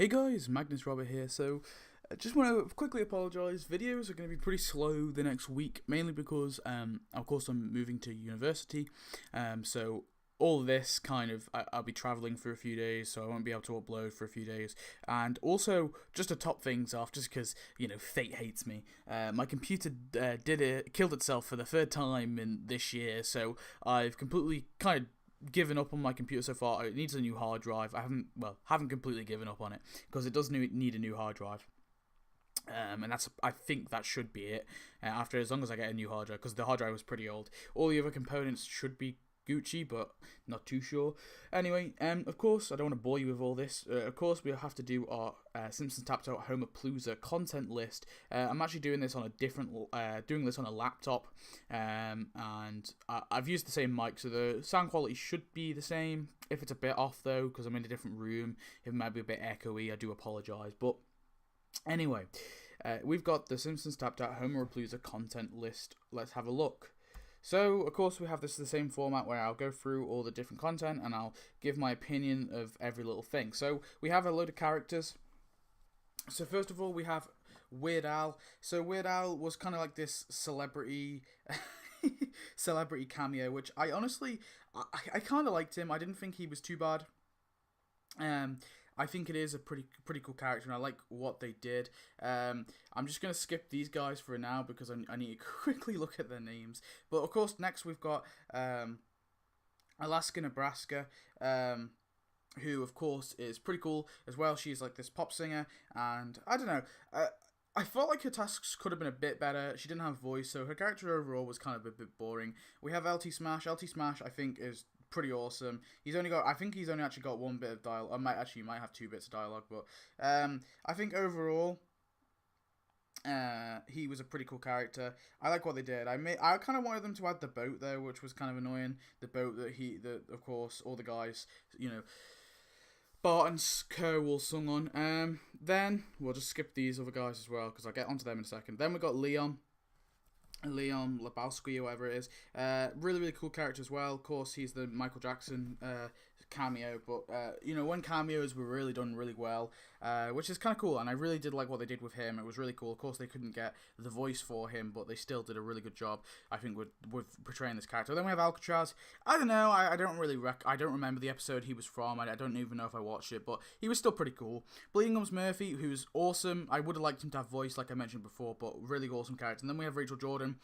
Hey guys, Magnus here. Just want to quickly apologise. Videos are going to be pretty slow the next week, mainly because, of course, I'm moving to university. So all this I'll be travelling for a few days, so I won't be able to upload for a few days. And also, just to top things off, just because fate hates me. My computer killed itself for the third time in this year, so I've completely given up on my computer so far. It needs a new hard drive. I haven't completely given up on it because it does need a new hard drive. And I think that should be it. After as long as I get a new hard drive, because the hard drive was pretty old. All the other components should be Gucci, but not too sure. Anyway, of course, I don't want to bore you with all this. Of course, we'll have to do our Simpsons Tapped Out Homerpalooza content list. I'm actually doing this on doing this on a laptop, and I've used the same mic, so the sound quality should be the same. If it's a bit off though, because I'm in a different room, it might be a bit echoey. I do apologise, but anyway, we've got the Simpsons Tapped Out Homerpalooza content list. Let's have a look. So, of course, we have the same format where I'll go through all the different content and I'll give my opinion of every little thing. So, we have a load of characters. So, first of all, we have Weird Al. So, Weird Al was kind of like this celebrity cameo, which I honestly, I kind of liked him. I didn't think he was too bad. I think it is a pretty cool character, and I like what they did. I'm just going to skip these guys for now because I need to quickly look at their names. But of course, next we've got Alaska Nebraska, who of course is pretty cool as well. She's like this pop singer, and I don't know. I felt like her tasks could have been a bit better. She didn't have a voice, so her character overall was kind of a bit boring. We have LT Smash. LT Smash, I think, is pretty awesome. I think he's only actually got one bit of dialogue. He might have two bits of dialogue, but I think overall, he was a pretty cool character. I like what they did. I kind of wanted them to add the boat though, which was kind of annoying. The boat that of course all the guys, Bart and Co all sung on. Then we'll just skip these other guys as well because I'll get onto them in a second. Then we got Leon Lebowski or whatever it is. Really cool character as well. Of course, he's the Michael Jackson cameo, but when cameos were really done really well, which is kind of cool, and I really did like what they did with him. It was really cool. Of course, they couldn't get the voice for him, but they still did a really good job, I think, with portraying this character. Then we have Alcatraz. I don't know. I don't remember the episode he was from. I don't even know if I watched it, but he was still pretty cool. Bleeding Gums Murphy, who's awesome. I would have liked him to have voice, like I mentioned before, but really awesome character. And then we have Rachel Jordan.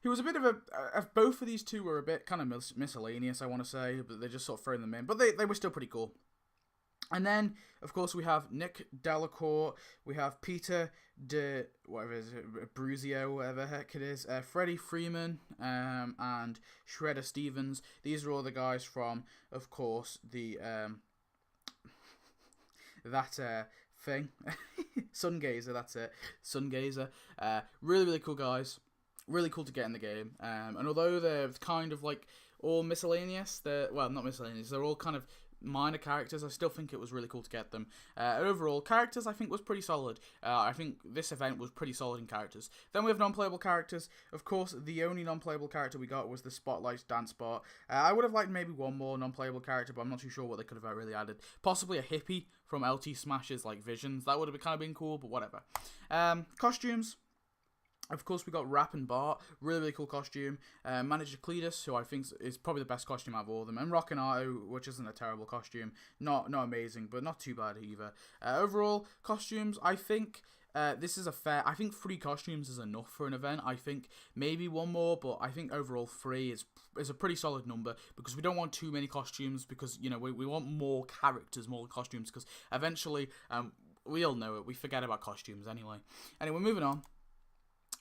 He was a bit of both of these two were a bit kind of miscellaneous, I want to say, but they're just sort of throwing them in. But they were still pretty cool. And then, of course, we have Nick Delacour, we have Peter Bruzio, whatever the heck it is, Freddie Freeman, and Shredder Stevens. These are all the guys from, of course, the that thing, Sungazer. That's it, Sungazer. Really cool guys. Really cool to get in the game, and although they're kind of like all miscellaneous, not miscellaneous, they're all kind of minor characters, I still think it was really cool to get them. Overall, characters I think was pretty solid. I think this event was pretty solid in characters. Then we have non-playable characters. Of course, the only non-playable character we got was the Spotlight dance part. I would have liked maybe one more non-playable character, but I'm not too sure what they could have really added. Possibly a hippie from LT Smash's like Visions. That would have kind of been cool, but whatever. Costumes. Of course, we got Rap and Bart, really cool costume. Manager Cletus, who I think is probably the best costume out of all of them, and Rockin' Otto, which isn't a terrible costume, not amazing, but not too bad either. Overall, costumes, I think this is I think 3 costumes is enough for an event. I think maybe one more, but I think overall 3 is a pretty solid number because we don't want too many costumes because, we want more characters, more costumes, because eventually, we all know it, we forget about costumes anyway. Anyway, moving on.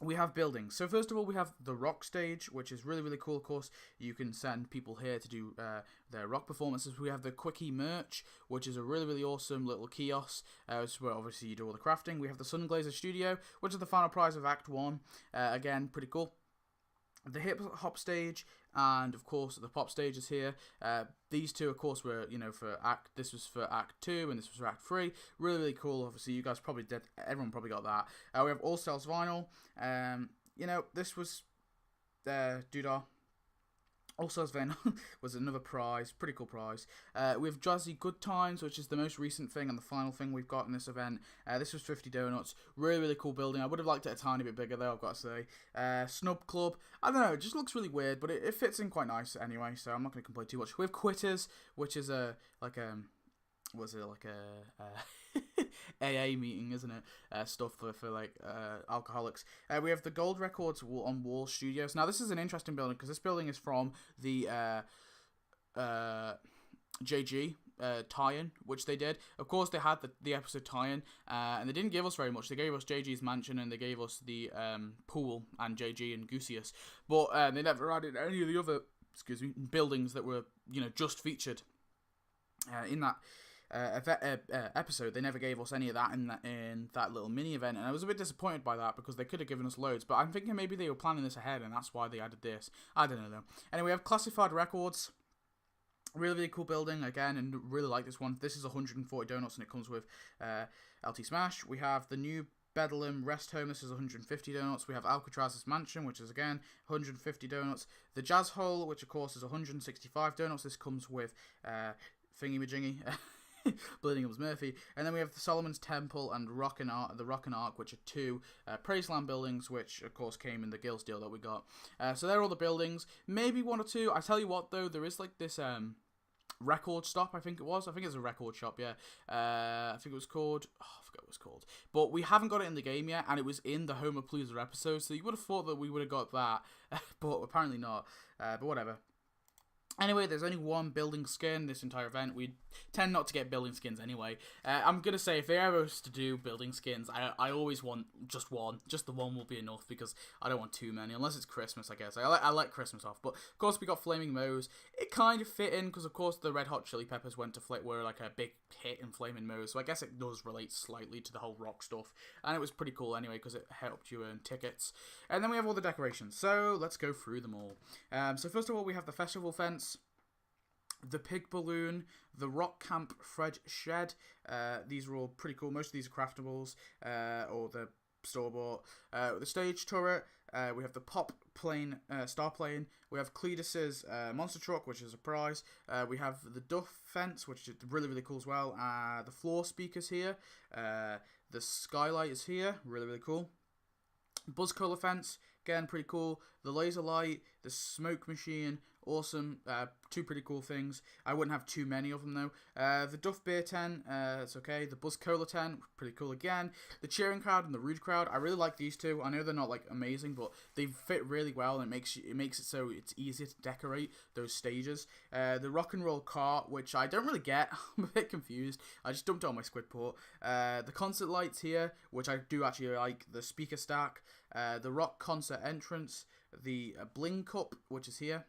We have buildings. So first of all, we have the rock stage, which is really cool. Of course, you can send people here to do their rock performances. We have the Quickie merch, which is a really awesome little kiosk, where obviously you do all the crafting. We have the Sunglazer Studio, which is the final prize of Act 1. Again, pretty cool. The hip hop stage, and of course the pop stage is here. These two, of course, were this was for Act 2 and this was for Act 3. Really cool. Obviously, you guys probably did. Everyone probably got that. We have All Styles Vinyl. This was Doodah. Also, as Van was another prize, pretty cool prize. We have Jazzy Good Times, which is the most recent thing and the final thing we've got in this event. This was 50 donuts. Really, really cool building. I would have liked it a tiny bit bigger, though, I've got to say. Snub Club. I don't know, it just looks really weird, but it fits in quite nice anyway, so I'm not going to complain too much. We have Quitters, which is AA meeting, isn't it? Stuff for like alcoholics. We have the Gold Records on Wall Studios. Now this is an interesting building because this building is from the JG tie-in, which they did. Of course, they had the episode tie-in, and they didn't give us very much. They gave us JG's mansion and they gave us the pool and JG and Gooseus, but they never added any of the other buildings that were just featured in that episode. They never gave us any of that in that little mini event, and I was a bit disappointed by that because they could have given us loads, but I'm thinking maybe they were planning this ahead and that's why they added this. I don't know though. Anyway, we have Classified Records. Really, really cool building again, and really like this one. This is 140 donuts and it comes with LT Smash. We have the new Bedlam Rest Home. This is 150 donuts. We have Alcatraz's Mansion, which is again 150 donuts. The Jazz Hole, which of course is 165 donuts. This comes with Thingy Majingy. Bleeding Gums Murphy, and then we have the Solomon's Temple and the Rock and Ark, which are two Praiseland buildings, which of course came in the Gills deal that we got. So they're all the buildings. Maybe one or two. I tell you what though, there is like this record stop. I think it's a record shop. Yeah, I think it was called. Oh, I forgot what it was called. But we haven't got it in the game yet, and it was in the Homerpalooza episode. So you would have thought that we would have got that, but apparently not. But whatever. Anyway, there's only one building skin this entire event. We tend not to get building skins anyway. I'm going to say if they ever was to do building skins, I always want just one. Just the one will be enough because I don't want too many. Unless it's Christmas, I guess. I let Christmas off. But, of course, we got Flaming Moe's. It kind of fit in because, of course, the Red Hot Chili Peppers were like a big hit in Flaming Moe's. So I guess it does relate slightly to the whole rock stuff. And it was pretty cool anyway because it helped you earn tickets. And then we have all the decorations. So let's go through them all. So first of all, we have the festival fence, the pig balloon, the rock camp Fred shed. These are all pretty cool. Most of these are craftables, or the store-bought. The stage turret. We have the pop plane, star plane. We have Cletus's monster truck, which is a prize. We have the Duff fence, which is really, really cool as well. The floor speakers here. The skylight is here. Really, really cool. Buzz color fence. Again, pretty cool. The laser light. The smoke machine. Awesome. Two pretty cool things. I wouldn't have too many of them though. The Duff Beer tent, it's okay. The Buzz Cola tent, pretty cool again. The cheering crowd and the rude crowd, I really like these two. I know they're not like amazing, but they fit really well, and it makes it so it's easier to decorate those stages. The rock and roll cart, which I don't really get. I'm a bit confused. I just dumped it on my Squidport. The concert lights here, which I do actually like. The speaker stack. The rock concert entrance. The bling cup, which is here.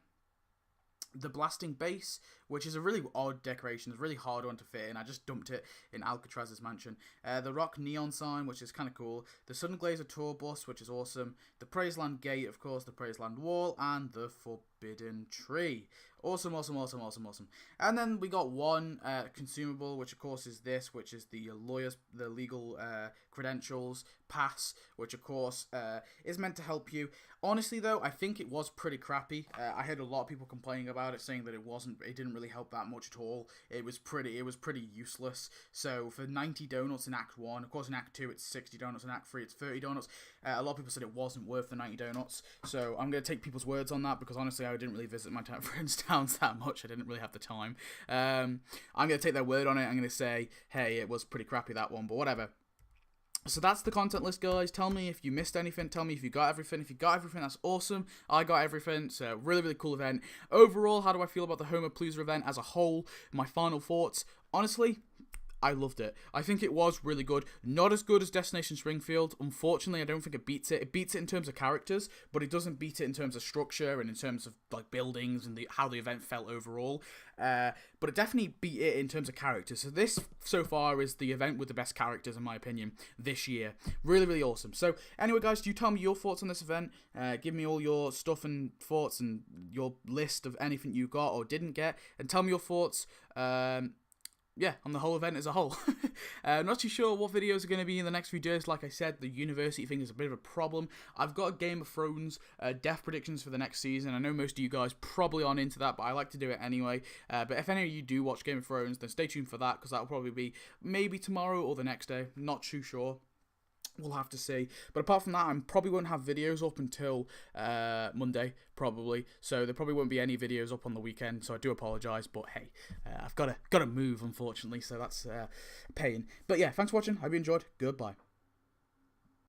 The blasting bass, which is a really odd decoration. It's a really hard one to fit in. I just dumped it in Alcatraz's mansion. The rock neon sign, which is kind of cool. The Sun Glazer tour bus, which is awesome. The Praiseland gate, of course. The Praiseland wall. And the forbidden tree. Awesome, awesome, awesome, awesome, awesome. And then we got one consumable, which of course is this, which is the legal credentials pass, which of course is meant to help you. Honestly though, I think it was pretty crappy. I heard a lot of people complaining about it, saying that it didn't really help that much at all. It was pretty useless. So for 90 donuts in Act 1, of course in Act 2 it's 60 donuts, in Act 3 it's 30 donuts. A lot of people said it wasn't worth the 90 donuts. So I'm going to take people's words on that because honestly I didn't really visit my friends' towns that much. I didn't really have the time. I'm going to take their word on it. I'm going to say, hey, it was pretty crappy that one, but whatever. So that's the content list, guys. Tell me if you missed anything. Tell me if you got everything. If you got everything, that's awesome. I got everything. So really, really cool event. Overall, how do I feel about the Homerpalooza event as a whole? My final thoughts. Honestly, I loved it. I think it was really good. Not as good as Destination Springfield. Unfortunately, I don't think it beats it. It beats it in terms of characters, but it doesn't beat it in terms of structure and in terms of like buildings and how the event felt overall. But it definitely beat it in terms of characters. So this, so far, is the event with the best characters, in my opinion, this year. Really, really awesome. So anyway, guys, do you tell me your thoughts on this event? Give me all your stuff and thoughts and your list of anything you got or didn't get, and tell me your thoughts. yeah, on the whole event as a whole. Not too sure what videos are going to be in the next few days. Like I said, the university thing is a bit of a problem. I've got a Game of Thrones death predictions for the next season. I know most of you guys probably aren't into that, but I like to do it anyway. But if any of you do watch Game of Thrones, then stay tuned for that, because that'll probably be maybe tomorrow or the next day. Not too sure. We'll have to see. But apart from that, I probably won't have videos up until Monday, probably. So there probably won't be any videos up on the weekend. So I do apologise. But hey, I've got to move, unfortunately. So that's pain. But yeah, thanks for watching. Hope you enjoyed. Goodbye.